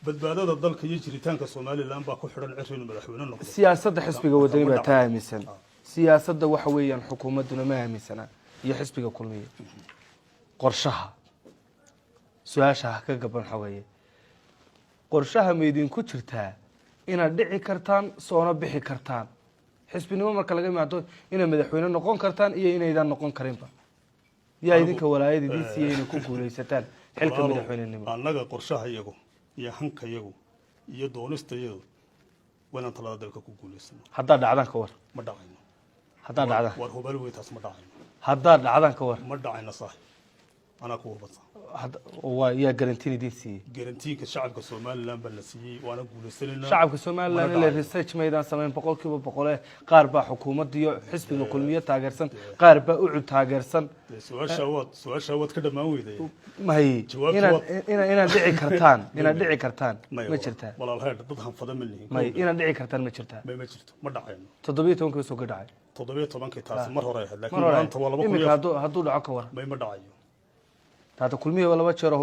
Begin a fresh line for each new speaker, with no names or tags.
badbaadada dalka iyo jiritaanka Soomaaliland baa ku xiran cirrin madaxweyne noqdo
siyaasadda xisbiga wadani baa taamisan siyaasadda waxa weeyaan xukuumaduna ma aaminsana iyo xisbiga kulmiye qorshaha su'aasha ka gaban xaweeye qorshaha meedin ku jirtaa inaad dhici kartaan soona bixi kartaan xisbinimo marka laga yimaado inay madaxweyne noqon kartaan iyo inaydan noqon karinba yaa idinka walaayadiisii inay ku guuleysataan xilka madaxweynenimo
annaga qorshaha iyagu iyo hanka iyagu iyo doonista iyagu wana talada dalka ku guuleysano
hadda dhacdan ka war
ma dhacayno
hadda dhacdan
war hubal weeytaas ma dhacayno
hadda dhacdan ka war
ma dhacayno sax ana ku hubata
waa yaa garantidiisii
garantiinka shacabka Soomaaliland baa la siiyay waana guuleysanayna
shacabka Soomaaliland la research meedan sameyn 100% qaar baa xukuumadda iyo xisbiga kulmiye taageersan qaar baa u taageersan
su'aasha wad ka dhamaan weyday
may ina dhici kartaan ma jirtaa
walaalhay dad hanfada ma lihin
may ina dhici kartaan ma jirtaa
ma jirto ma dhacayno
17 soo dhacay
17 taas mar hore laakiin maanta waa 2
hadduu dhaco ka war
ma dhacayo
هذا كل مية ولا ما تشرى